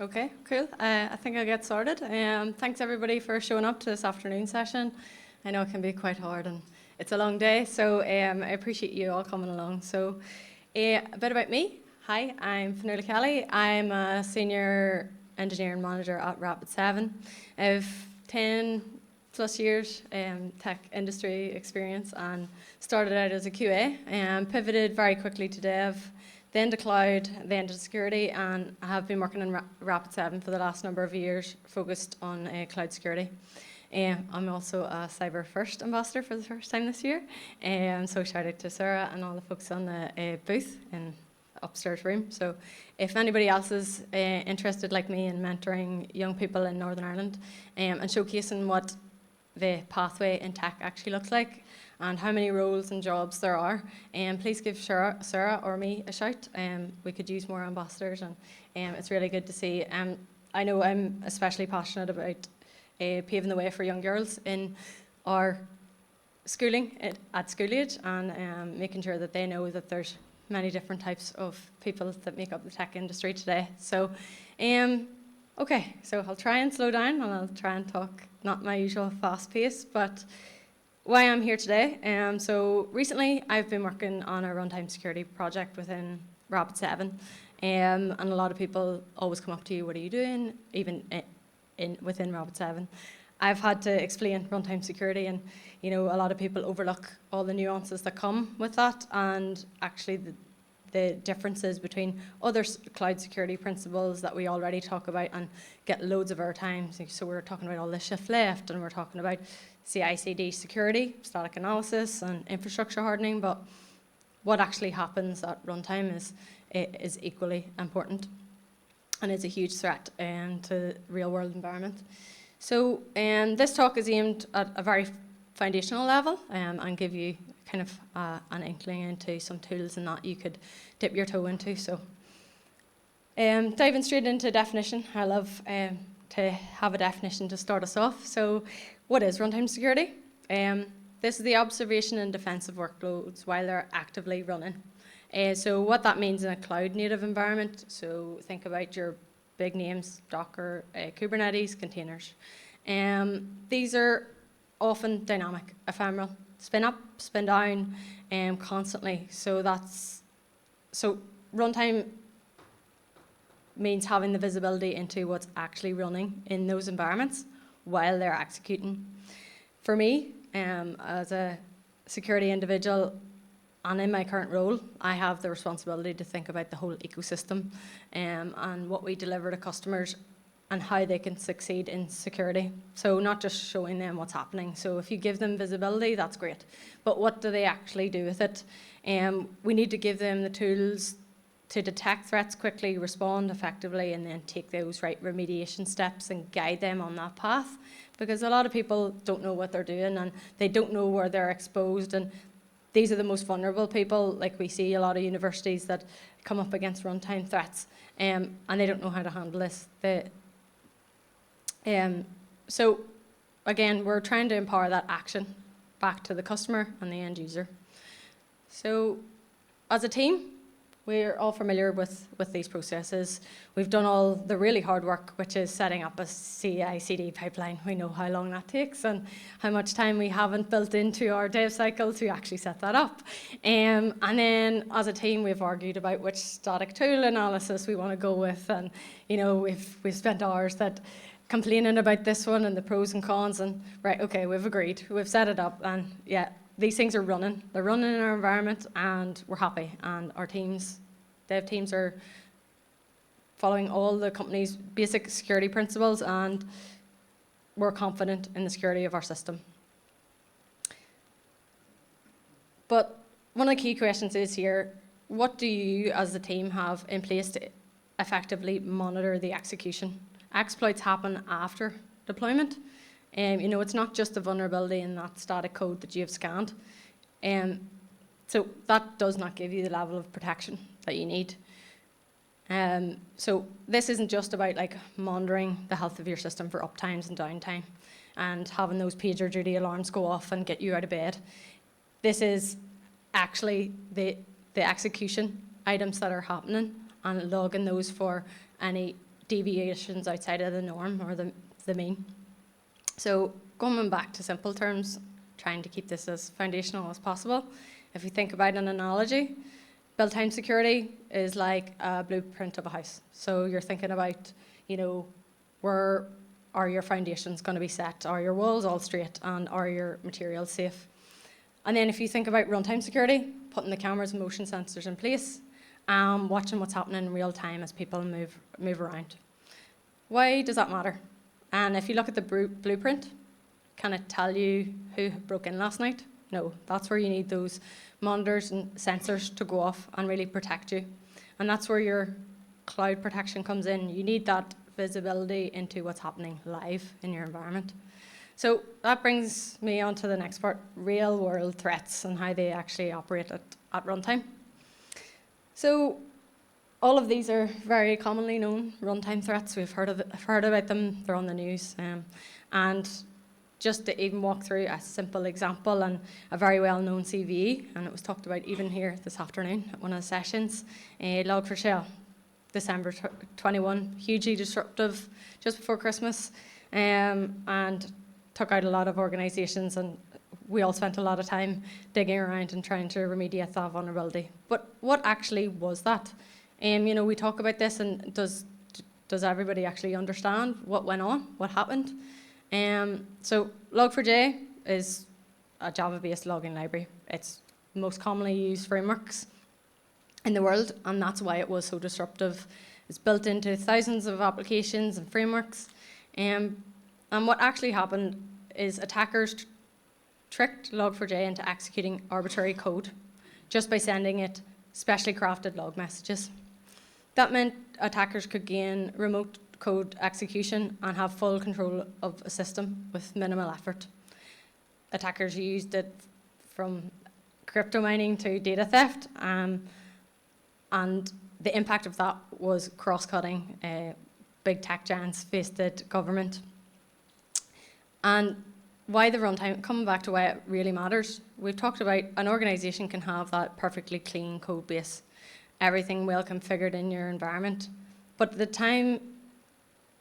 Okay, cool. I think I'll get started. Thanks everybody for showing up to this afternoon session. I know it can be quite hard and it's a long day, so I appreciate you all coming along. So a bit about me. Hi, I'm Fionnula Kelly. I'm a senior engineering manager at Rapid7. I have 10 plus years tech industry experience and started out as a QA and pivoted very quickly to dev, then to cloud, then to security, and I have been working in Rapid7 for the last number of years, focused on cloud security. I'm also a Cyber First ambassador for the first time this year, so shout out to Sarah and all the folks on the booth in the upstairs room. So if anybody else is interested like me in mentoring young people in Northern Ireland and showcasing what the pathway in tech actually looks like, and how many roles and jobs there are, please give Sarah or me a shout. We could use more ambassadors, and it's really good to see. I know I'm especially passionate about paving the way for young girls in our schooling at school age, and making sure that they know that there's many different types of people that make up the tech industry today. So, okay, so I'll try and slow down, and I'll try and talk not my usual fast pace, but why I'm here today. So recently I've been working on a runtime security project within Rapid7, and a lot of people always come up to you, what are you doing, even within Rapid7. I've had to explain runtime security, and a lot of people overlook all the nuances that come with that, and actually the differences between other cloud security principles that we already talk about and get loads of airtime. So we're talking about all the shift left, and we're talking about CI/CD security, static analysis, and infrastructure hardening, but what actually happens at runtime is equally important, and is a huge threat to the real world environment. So this talk is aimed at a very foundational level, and give you kind of an inkling into some tools and that you could dip your toe into. So diving straight into definition, I love to have a definition to start us off. So what is runtime security? This is the observation and defense of workloads while they're actively running. So what that means in a cloud native environment, so think about your big names, Docker, Kubernetes, containers. These are often dynamic, ephemeral, spin up, spin down, constantly. So runtime means having the visibility into what's actually running in those environments while they're executing. For me, as a security individual, and in my current role, I have the responsibility to think about the whole ecosystem and what we deliver to customers and how they can succeed in security. So not just showing them what's happening. So if you give them visibility, that's great. But what do they actually do with it? We need to give them the tools to detect threats quickly, respond effectively, and then take those right remediation steps and guide them on that path. Because a lot of people don't know what they're doing, and they don't know where they're exposed, and these are the most vulnerable people. Like, we see a lot of universities that come up against runtime threats, and they don't know how to handle this. So again, we're trying to empower that action back to the customer and the end user. So as a team, we're all familiar with these processes. We've done all the really hard work, which is setting up a CI/CD pipeline. We know how long that takes and how much time we haven't built into our dev cycle to actually set that up. And then as a team, we've argued about which static tool analysis we want to go with. And we've spent hours complaining about this one and the pros and cons, and right, okay, we've agreed, we've set it up, and yeah, these things are running. They're running in our environment, and we're happy. And our teams, dev teams, are following all the company's basic security principles, and we're confident in the security of our system. But one of the key questions is here, what do you as a team have in place to effectively monitor the execution? Exploits happen after deployment. It's not just a vulnerability in that static code that you have scanned. So that does not give you the level of protection that you need. So this isn't just about monitoring the health of your system for uptimes and downtime and having those pager duty alarms go off and get you out of bed. This is actually the execution items that are happening and logging those for any deviations outside of the norm or the mean. So going back to simple terms, trying to keep this as foundational as possible. If you think about an analogy, built-time security is like a blueprint of a house. So you're thinking about, where are your foundations going to be set? Are your walls all straight? And are your materials safe? And then if you think about runtime security, putting the cameras and motion sensors in place, watching what's happening in real time as people move around. Why does that matter? And if you look at the blueprint, can it tell you who broke in last night? No, that's where you need those monitors and sensors to go off and really protect you. And that's where your cloud protection comes in. You need that visibility into what's happening live in your environment. So that brings me on to the next part, real world threats and how they actually operate at runtime. So all of these are very commonly known runtime threats. We've heard about them, they're on the news. And just to even walk through a simple example and a very well-known CVE, and it was talked about even here this afternoon at one of the sessions, Log4Shell, December 21, hugely disruptive just before Christmas, and took out a lot of organisations, and we all spent a lot of time digging around and trying to remediate that vulnerability. But what actually was that? We talk about this, and does everybody actually understand what went on, what happened? So Log4j is a Java-based logging library. It's most commonly used frameworks in the world, and that's why it was so disruptive. It's built into thousands of applications and frameworks. And what actually happened is attackers tricked Log4j into executing arbitrary code just by sending it specially crafted log messages. That meant attackers could gain remote code execution and have full control of a system with minimal effort. Attackers used it from crypto mining to data theft, and the impact of that was cross-cutting. Big tech giants faced it, government. And why the runtime, coming back to why it really matters, we've talked about an organisation can have that perfectly clean code base, everything well configured in your environment. But at the time,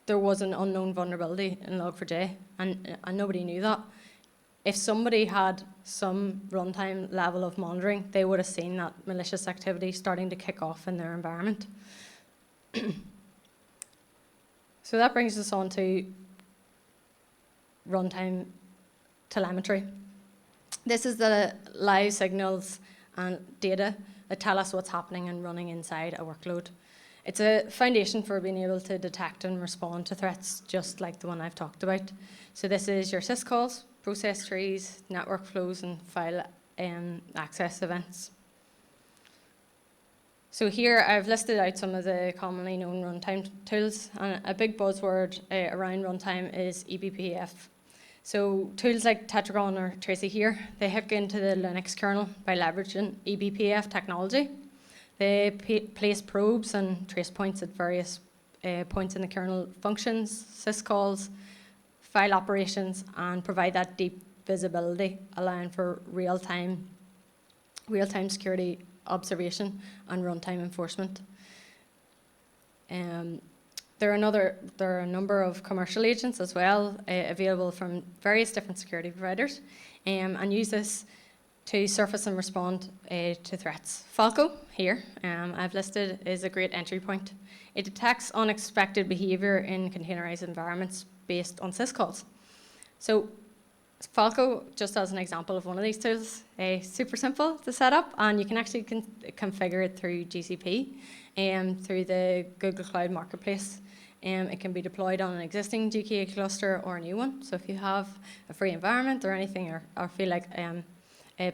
there was an unknown vulnerability in Log4j, and nobody knew that. If somebody had some runtime level of monitoring, they would have seen that malicious activity starting to kick off in their environment. So that brings us on to runtime telemetry. This is the live signals and data that tell us what's happening and running inside a workload. It's a foundation for being able to detect and respond to threats, just like the one I've talked about. So this is your syscalls, process trees, network flows, and file access events. So here I've listed out some of the commonly known runtime tools, and a big buzzword around runtime is eBPF. So tools like Tetragon or Tracy here, they hook into the Linux kernel by leveraging eBPF technology. They place probes and trace points at various points in the kernel functions, syscalls, file operations, and provide that deep visibility, allowing for real-time security observation and runtime enforcement. There are a number of commercial agents as well, available from various different security providers, and use this to surface and respond to threats. Falco, here, I've listed, is a great entry point. It detects unexpected behavior in containerized environments based on syscalls. So Falco, just as an example of one of these tools, super simple to set up, and you can actually configure it through GCP and through the Google Cloud Marketplace. It can be deployed on an existing GKE cluster or a new one. So if you have a free environment or anything, or feel like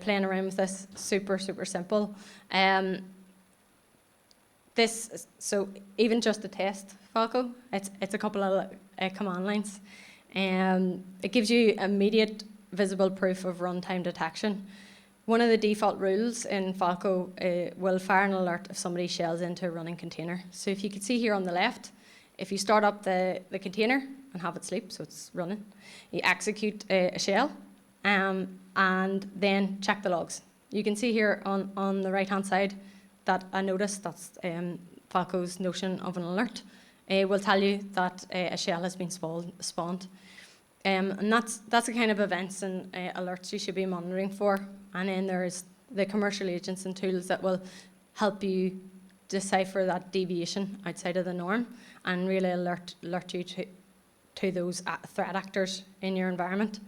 playing around with this, super simple. So even just to test Falco, it's a couple of command lines. It gives you immediate visible proof of runtime detection. One of the default rules in Falco will fire an alert if somebody shells into a running container. So if you can see here on the left, if you start up the container and have it sleep, so it's running, you execute a shell, and then check the logs. You can see here on the right-hand side that a notice, that's Falco's notion of an alert. will tell you that a shell has been spawned. And that's the kind of events and alerts you should be monitoring for. And then there's the commercial agents and tools that will help you decipher that deviation outside of the norm and really alert you to those threat actors in your environment.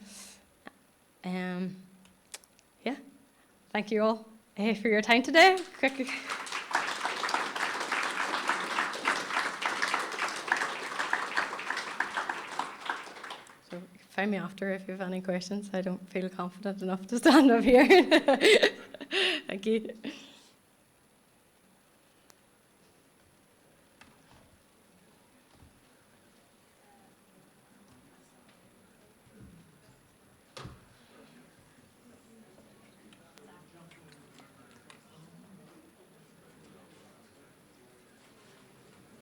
Yeah, thank you all for your time today. So find me after if you have any questions. I don't feel confident enough to stand up here. Thank you.